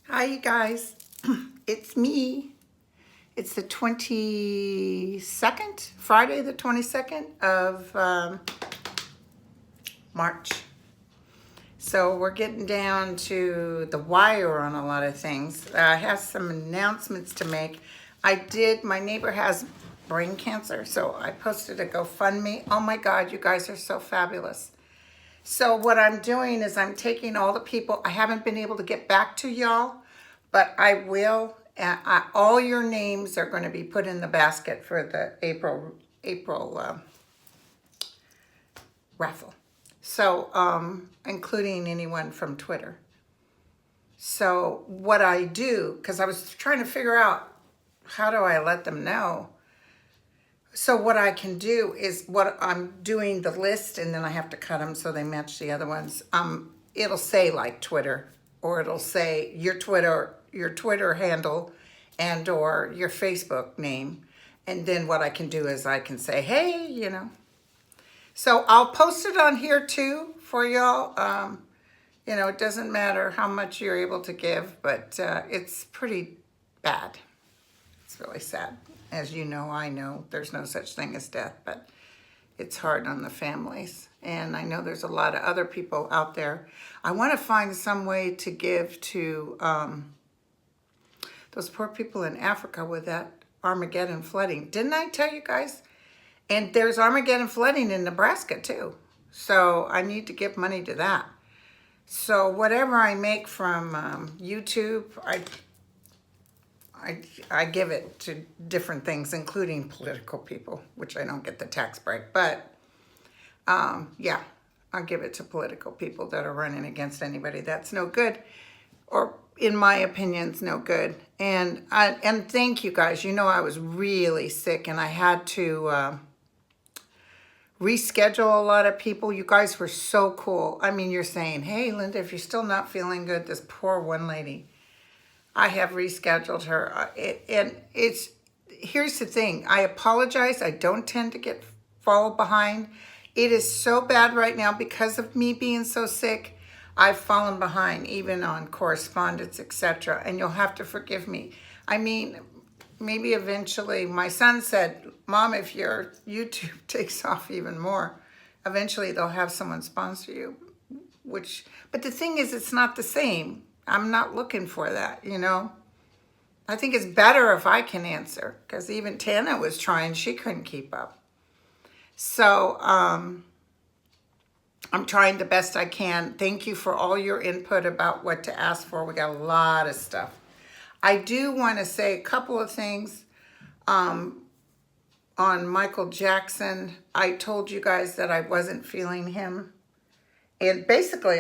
Hi, you guys. It's me. It's the 22nd, Friday the 22nd of March. So we're getting down to the wire on a lot of things. I have some announcements to make. My neighbor has brain cancer, so I posted a GoFundMe. Oh my God, you guys are so fabulous. So what I'm doing is I'm taking all the people, I haven't been able to get back to y'all, but I will. All your names are going to be put in the basket for the April raffle. So, including anyone from Twitter. So what I do, because I was trying to figure out how do I let them know. So what I can do is what I'm doing the list, and then I have to cut them so they match the other ones. It'll say like Twitter, or it'll say your Twitter handle and or your Facebook name. And then what I can do is I can say, hey, you know. So I'll post it on here too for y'all. You know, it doesn't matter how much you're able to give, but it's pretty bad. It's really sad. As you know, I know there's no such thing as death, but it's hard on the families. And I know there's a lot of other people out there. I want to find some way to give to those poor people in Africa with that Armageddon flooding. Didn't I tell you guys? And there's Armageddon flooding in Nebraska too. So I need to give money to that. So whatever I make from YouTube, I give it to different things, including political people, which I don't get the tax break. But yeah, I'll give it to political people that are running against anybody that's no good, or in my opinion, it's no good. And thank you guys. You know, I was really sick and I had to reschedule a lot of people. You guys were so cool. I mean, you're saying, hey, Linda, if you're still not feeling good, this poor one lady, I have rescheduled her. Here's the thing. I apologize. I don't tend to fall behind. It is so bad right now because of me being so sick. I've fallen behind even on correspondence, etc. And you'll have to forgive me. I mean, maybe eventually, my son said, Mom, if your YouTube takes off even more, eventually they'll have someone sponsor you. But the thing is, it's not the same. I'm not looking for that, you know. I think it's better if I can answer, because even Tana was trying. She couldn't keep up. So I'm trying the best I can. Thank you for all your input about what to ask for. We got a lot of stuff. I do want to say a couple of things on Michael Jackson. I told you guys that I wasn't feeling him. And basically,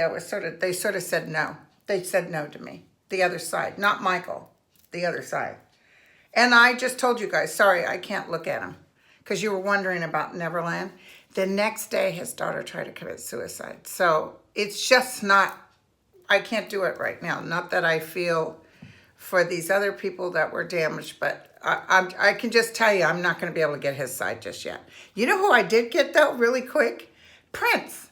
they sort of said no. They said no to me. The other side, not Michael, the other side. And I just told you guys, sorry, I can't look at him. Because you were wondering about Neverland. The next day, his daughter tried to commit suicide. So it's just not, I can't do it right now. Not that I feel for these other people that were damaged, but I can just tell you, I'm not going to be able to get his side just yet. You know who I did get, though, really quick? Prince.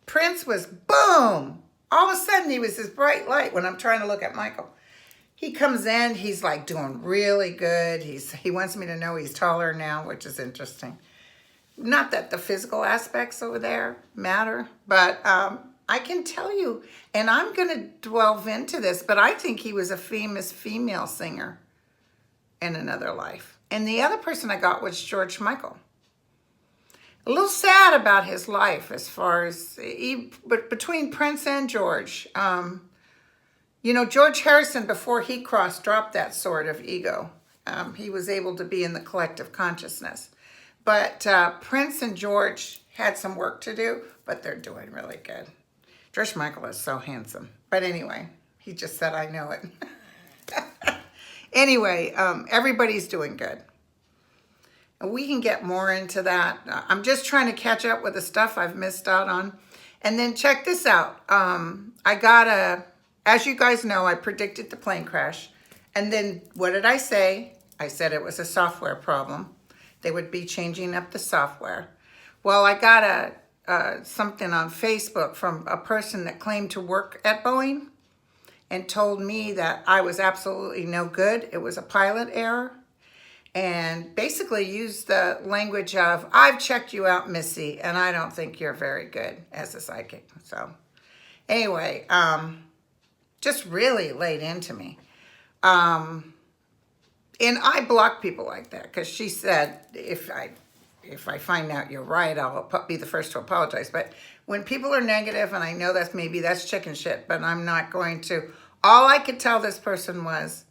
Prince was boom. All of a sudden, he was this bright light when I'm trying to look at Michael. He comes in, he's like doing really good. He wants me to know he's taller now, which is interesting. Not that the physical aspects over there matter, but I can tell you, and I'm going to delve into this, but I think he was a famous female singer in another life. And the other person I got was George Michael. A little sad about his life as far as, but between Prince and George, you know, George Harrison, before he dropped that sort of ego. He was able to be in the collective consciousness. But Prince and George had some work to do, but they're doing really good. George Michael is so handsome. But anyway, he just said, I know it. Anyway, everybody's doing good. And we can get more into that. I'm just trying to catch up with the stuff I've missed out on. And then check this out. As you guys know, I predicted the plane crash. And then what did I say? I said it was a software problem. They would be changing up the software. Well, I got something on Facebook from a person that claimed to work at Boeing and told me that I was absolutely no good. It was a pilot error. And basically used the language of, I've checked you out, Missy, and I don't think you're very good as a psychic. So anyway, just really laid into me. And I block people like that because she said, if I find out you're right, I'll be the first to apologize. But when people are negative, and I know that's chicken shit, but I'm not going to. All I could tell this person was,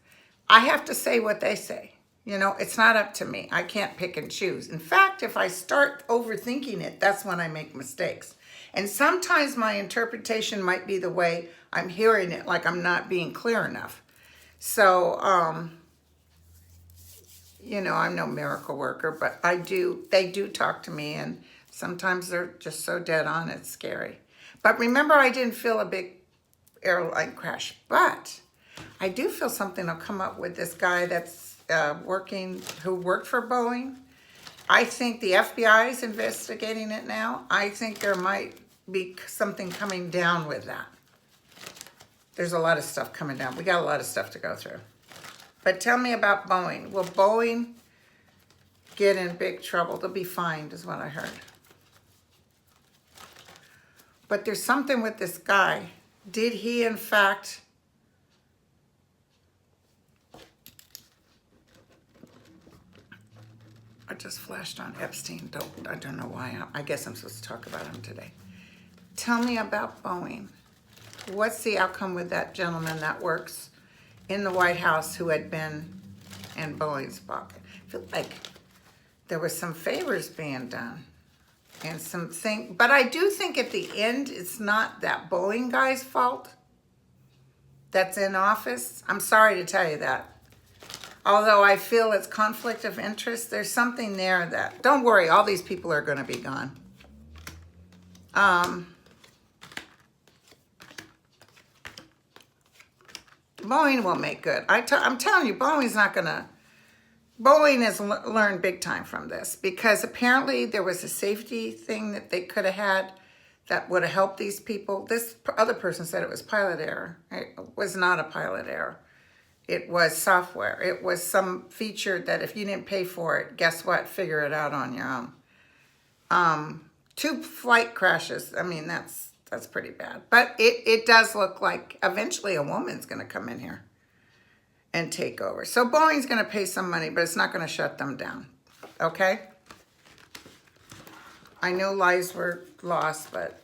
I have to say what they say. You know, it's not up to me. I can't pick and choose. In fact, if I start overthinking it, that's when I make mistakes. And sometimes my interpretation might be the way I'm hearing it, like I'm not being clear enough. So, you know, I'm no miracle worker, but they do talk to me, and sometimes they're just so dead on, it's scary. But remember, I didn't feel a big airline crash, but I do feel something will come up with this guy that's who worked for Boeing. I think the FBI is investigating it now. I think there might be something coming down with that. There's a lot of stuff coming down. We got a lot of stuff to go through. But tell me about Boeing. Will Boeing get in big trouble? They'll be fined, is what I heard. But there's something with this guy. Did he, in fact, I just flashed on Epstein. I don't know why. I guess I'm supposed to talk about him today. Tell me about Boeing. What's the outcome with that gentleman that works in the White House who had been in Boeing's pocket? I feel like there was some favors being done and something, but I do think at the end it's not that Boeing guy's fault that's in office. I'm sorry to tell you that. Although I feel it's conflict of interest, there's something there that, don't worry, all these people are going to be gone. Boeing will make good. I'm telling you, Boeing has learned big time from this, because apparently there was a safety thing that they could have had that would have helped these people. This other person said it was pilot error. It was not a pilot error. It was software. It was some feature that if you didn't pay for it, guess what? Figure it out on your own. 2 flight crashes. I mean, that's pretty bad. But it does look like eventually a woman's going to come in here and take over. So Boeing's going to pay some money, but it's not going to shut them down. Okay? I know lives were lost, but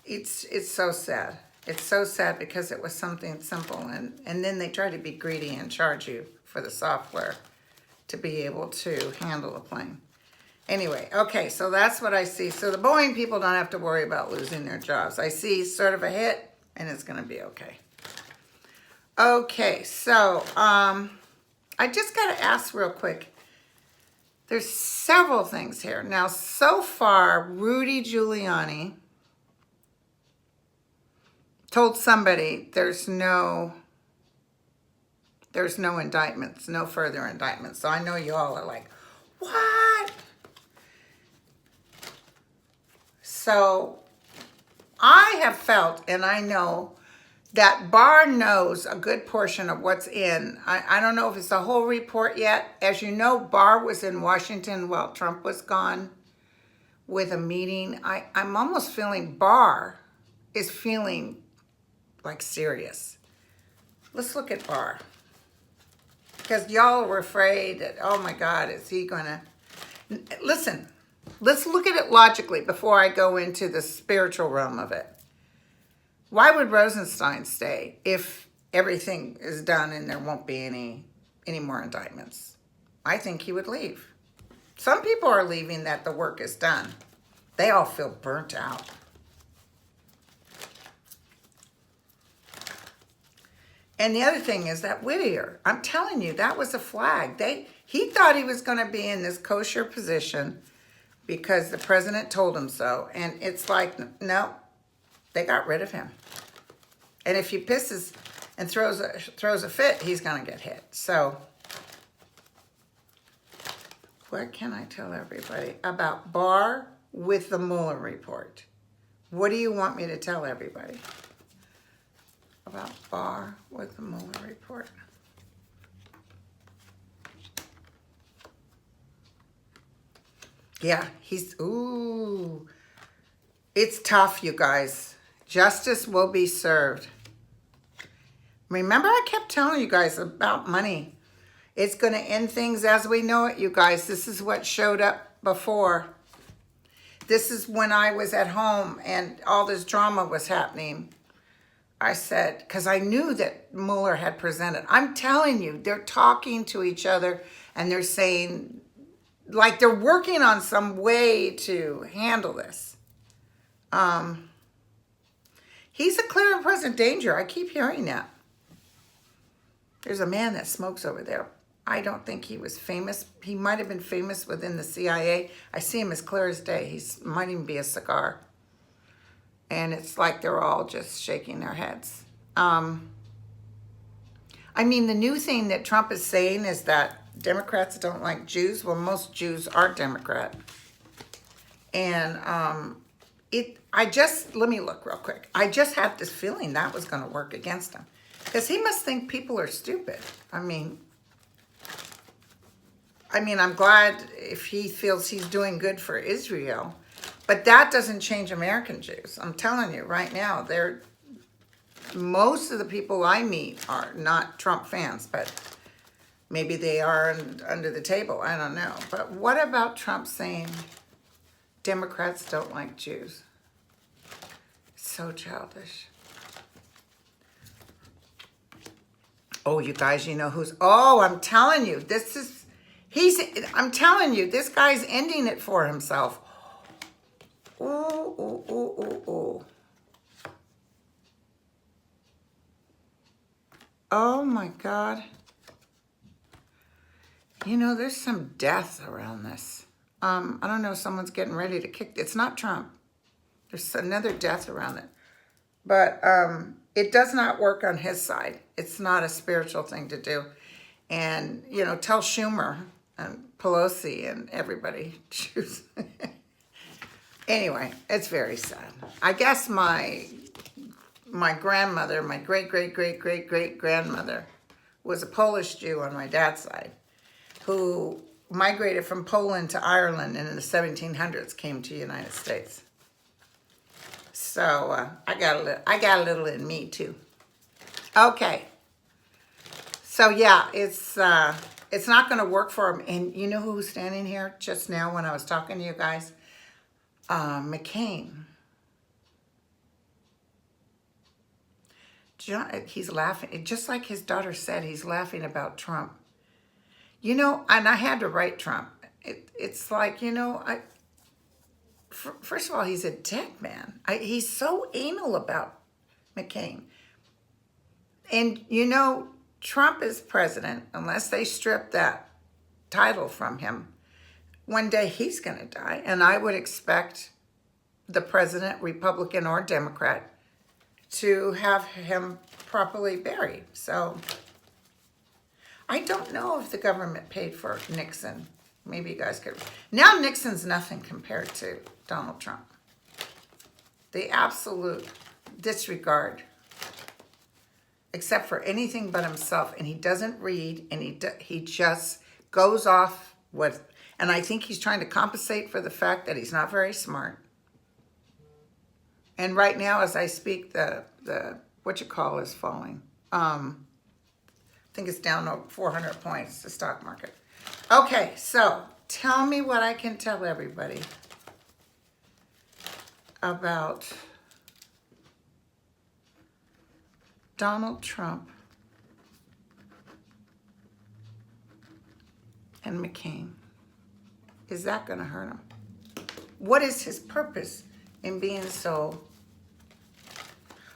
it's so sad. It's so sad because it was something simple, and then they try to be greedy and charge you for the software to be able to handle a plane. Anyway, okay, so that's what I see. So the Boeing people don't have to worry about losing their jobs. I see sort of a hit, and it's going to be okay. Okay, so I just got to ask real quick. There's several things here. Now, so far, Rudy Giuliani told somebody there's no indictments, no further indictments. So I know you all are like, what? So I have felt, and I know that Barr knows a good portion of what's in. I don't know if it's the whole report yet. As you know, Barr was in Washington while Trump was gone with a meeting. I'm almost feeling Barr is feeling like serious. Let's look at Barr. Because y'all were afraid that, oh my God, is he gonna... Listen, let's look at it logically before I go into the spiritual realm of it. Why would Rosenstein stay if everything is done and there won't be any more indictments? I think he would leave. Some people are leaving that the work is done. They all feel burnt out. And the other thing is that Whittier, I'm telling you, that was a flag. He thought he was going to be in this kosher position because the president told him so. And it's like, no, they got rid of him. And if he pisses and throws a fit, he's going to get hit. So what can I tell everybody about Barr with the Mueller report? What do you want me to tell everybody about Barr with the Mueller report? Yeah, it's tough, you guys. Justice will be served. Remember, I kept telling you guys about money. It's going to end things as we know it, you guys. This is what showed up before. This is when I was at home and all this drama was happening. I said, because I knew that Mueller had presented. I'm telling you, they're talking to each other and they're saying, like they're working on some way to handle this. He's a clear and present danger. I keep hearing that. There's a man that smokes over there. I don't think he was famous. He might have been famous within the CIA. I see him as clear as day. He might even be a cigar. And it's like they're all just shaking their heads. I mean, the new thing that Trump is saying is that Democrats don't like Jews. Well, most Jews are Democrat. And let me look real quick. I just had this feeling that was going to work against him. Because he must think people are stupid. I mean, I'm glad if he feels he's doing good for Israel. But that doesn't change American Jews. I'm telling you right now, most of the people I meet are not Trump fans, but maybe they are under the table. I don't know. But what about Trump saying Democrats don't like Jews? So childish. Oh, you guys, you know who's... Oh, I'm telling you, I'm telling you, this guy's ending it for himself. Ooh, ooh, ooh, ooh, ooh. Oh, my God. You know, there's some death around this. I don't know, someone's getting ready to kick... It's not Trump. There's another death around it. But it does not work on his side. It's not a spiritual thing to do. And, you know, tell Schumer and Pelosi and everybody. Anyway, it's very sad. I guess my grandmother, my great-great-great-great-great-grandmother, was a Polish Jew on my dad's side who migrated from Poland to Ireland and in the 1700s came to the United States. So I got a little in me too. Okay. So yeah, it's not going to work for him. And you know who was standing here just now when I was talking to you guys? McCain. He's laughing. Just like his daughter said, he's laughing about Trump. You know, and I had to write Trump. It's like, you know, first of all, he's a dead man. He's so anal about McCain. And, you know, Trump is president, unless they strip that title from him. One day he's going to die. And I would expect the president, Republican or Democrat, to have him properly buried. So I don't know if the government paid for Nixon. Maybe you guys could. Now Nixon's nothing compared to Donald Trump. The absolute disregard, except for anything but himself. And he doesn't read, and he just goes off with, and I think he's trying to compensate for the fact that he's not very smart. And right now, as I speak, the is falling. I think it's down to 400 points, the stock market. Okay, so tell me what I can tell everybody about Donald Trump and McCain. Is that going to hurt him? What is his purpose in being so?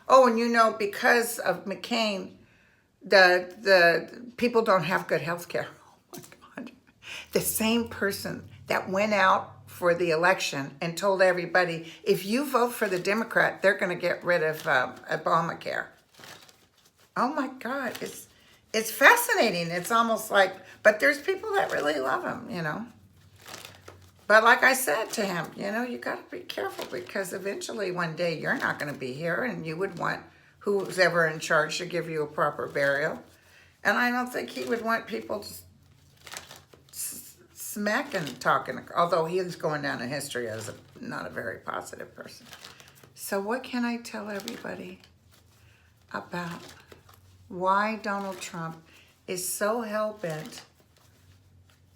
Oh, and you know, because of McCain, the people don't have good health care. Oh my God. The same person that went out for the election and told everybody, if you vote for the Democrat, they're going to get rid of Obamacare. Oh my God, it's fascinating. It's almost like, but there's people that really love him, you know. But like I said to him, you know, you got to be careful because eventually one day you're not going to be here and you would want who's ever in charge to give you a proper burial. And I don't think he would want people smacking, talking, although he is going down in history as not a very positive person. So what can I tell everybody about why Donald Trump is so hell-bent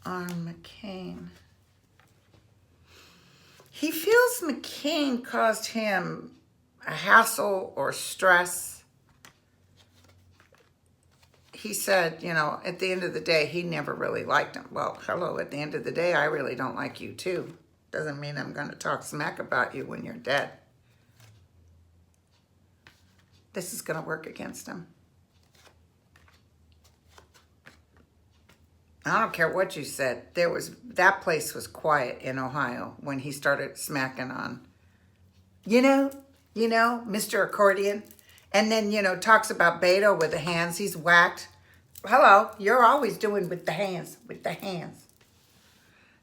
on McCain? He feels McCain caused him a hassle or stress. He said, you know, at the end of the day, he never really liked him. Well, hello, at the end of the day, I really don't like you too. Doesn't mean I'm going to talk smack about you when you're dead. This is going to work against him. I don't care what you said. That place was quiet in Ohio when he started smacking on, you know, Mr. Accordion. And then, you know, talks about Beto with the hands he's whacked. Hello, you're always doing with the hands,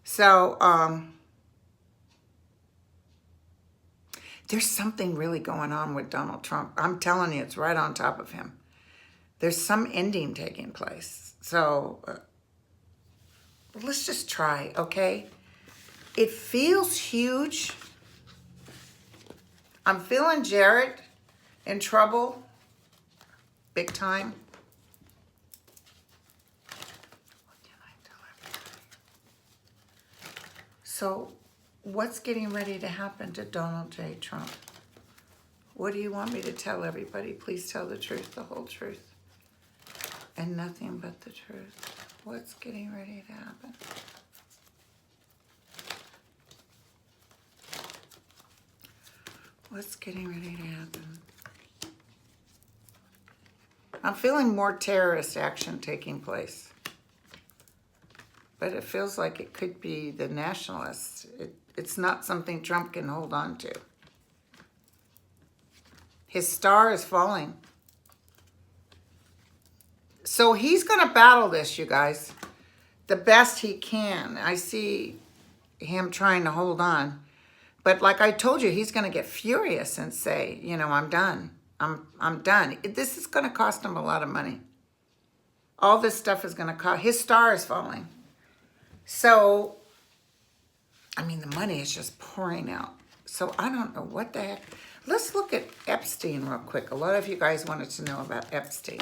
So, there's something really going on with Donald Trump. I'm telling you, it's right on top of him. There's some ending taking place. So, let's just try, okay? It feels huge. I'm feeling Jared in trouble, big time. What can I tell everybody? So, what's getting ready to happen to Donald J. Trump? What do you want me to tell everybody? Please tell the truth, the whole truth, and nothing but the truth. What's getting ready to happen? What's getting ready to happen? I'm feeling more terrorist action taking place. But it feels like it could be the nationalists. It's not something Trump can hold on to. His star is falling. So he's going to battle this, you guys, the best he can. I see him trying to hold on. But like I told you, he's going to get furious and say, you know, I'm done. I'm done. This is going to cost him a lot of money. All this stuff is going to cost. His star is falling. So, I mean, the money is just pouring out. So I don't know what the heck. Let's look at Epstein real quick. A lot of you guys wanted to know about Epstein.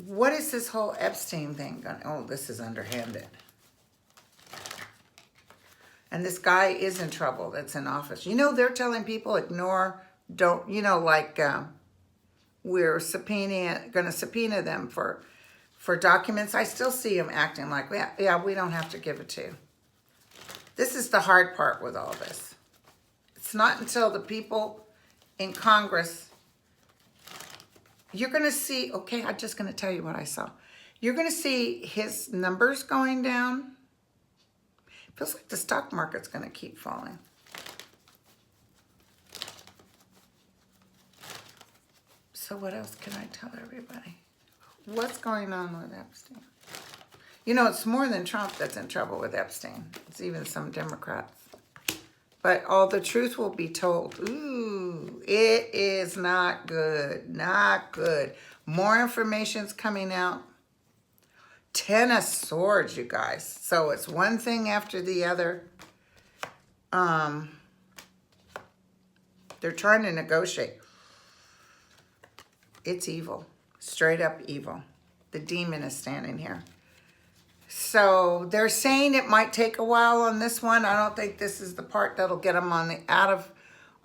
What is this whole Epstein thing going? Oh, this is underhanded. And this guy is in trouble that's in office. You know, they're telling people ignore, don't, you know, like we're going to subpoena them for documents. I still see him acting like, yeah, we don't have to give it to you. This is the hard part with all this. It's not until the people in Congress, you're going to see, okay, I'm just going to tell you what I saw. You're going to see his numbers going down. It feels like the stock market's going to keep falling. So what else can I tell everybody? What's going on with Epstein? You know, it's more than Trump that's in trouble with Epstein. It's even some Democrats. But all the truth will be told. Ooh, it is not good. Not good. More information's coming out. 10 of Swords, you guys. So it's one thing after the other. They're trying to negotiate. It's evil. Straight up evil. The demon is standing here. So they're saying it might take a while on this one. I don't think this is the part that'll get them on the out of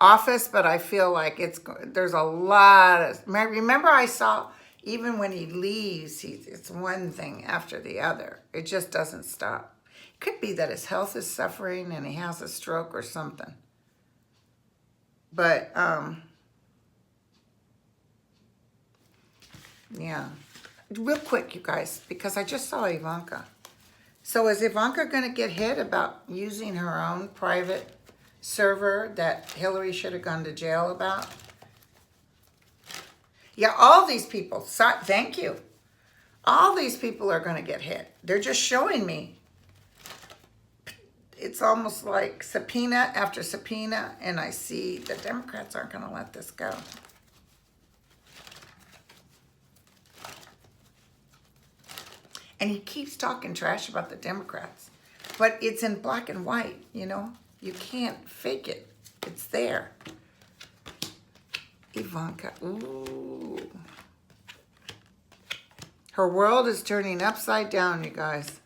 office, but I feel like there's a lot of, remember I saw even when he leaves, it's one thing after the other. It just doesn't stop. Could be that his health is suffering and he has a stroke or something. But, yeah. Real quick, you guys, because I just saw Ivanka. So is Ivanka going to get hit about using her own private server that Hillary should have gone to jail about? Yeah, all these people, thank you. All these people are going to get hit. They're just showing me. It's almost like subpoena after subpoena, and I see the Democrats aren't going to let this go. And he keeps talking trash about the Democrats. But it's in black and white, you know? You can't fake it. It's there. Ivanka, ooh. Her world is turning upside down, you guys.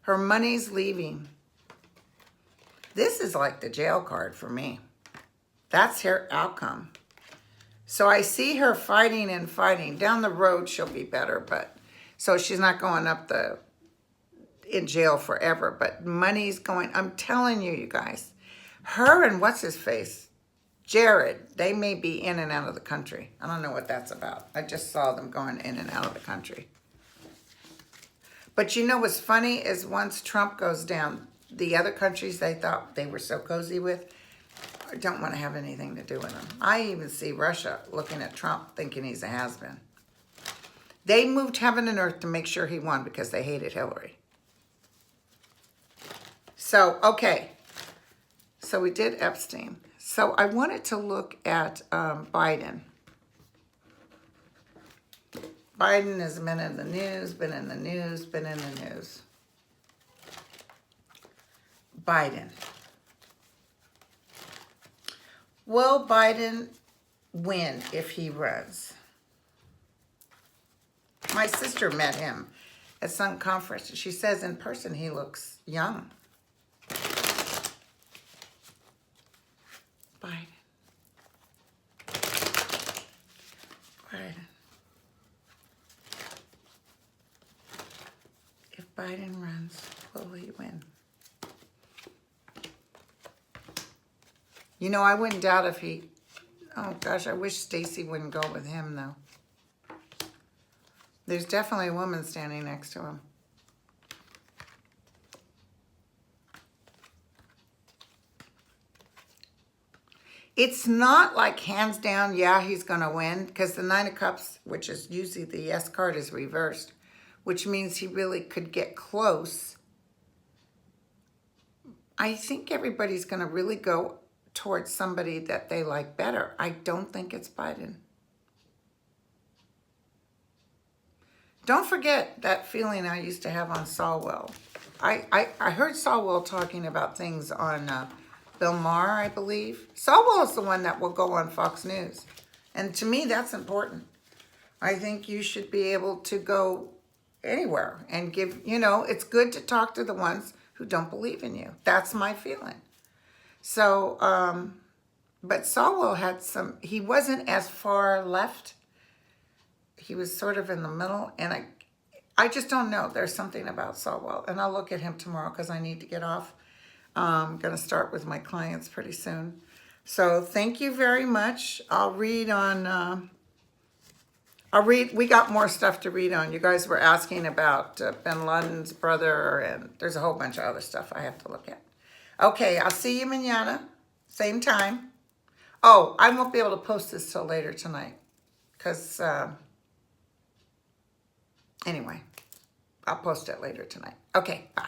Her money's leaving. This is like the jail card for me. That's her outcome. So I see her fighting and fighting. Down the road, she'll be better, but so she's not going up in jail forever, but money's going. I'm telling you, you guys, her and what's his face, Jared, they may be in and out of the country. I don't know what that's about. I just saw them going in and out of the country. But you know what's funny is once Trump goes down, the other countries they thought they were so cozy with don't want to have anything to do with him. I even see Russia looking at Trump thinking he's a has-been. They moved heaven and earth to make sure he won because they hated Hillary. So, okay. So we did Epstein. So I wanted to look at Biden. Biden has been in the news, been in the news, been in the news. Biden. Will Biden win if he runs? My sister met him at some conference. She says in person he looks young. Biden. Biden. If Biden runs, will he win? You know, I wouldn't doubt if he... Oh, gosh, I wish Stacey wouldn't go with him, though. There's definitely a woman standing next to him. It's not like hands down, yeah, he's going to win, because the Nine of Cups, which is usually the yes card, is reversed, which means he really could get close. I think everybody's going to really go towards somebody that they like better. I don't think it's Biden. Don't forget that feeling I used to have on Falwell. I heard Falwell talking about things on Bill Maher, I believe. Falwell is the one that will go on Fox News. And to me, that's important. I think you should be able to go anywhere and give, you know, it's good to talk to the ones who don't believe in you. That's my feeling. So, but Falwell had some, he wasn't as far left. He was sort of in the middle, and I just don't know. There's something about Falwell, and I'll look at him tomorrow because I need to get off. I'm going to start with my clients pretty soon. So thank you very much. I'll read on, we got more stuff to read on. You guys were asking about bin Laden's brother, and there's a whole bunch of other stuff I have to look at. Okay, I'll see you mañana, same time. Oh, I won't be able to post this till later tonight because, anyway, I'll post it later tonight. Okay, bye.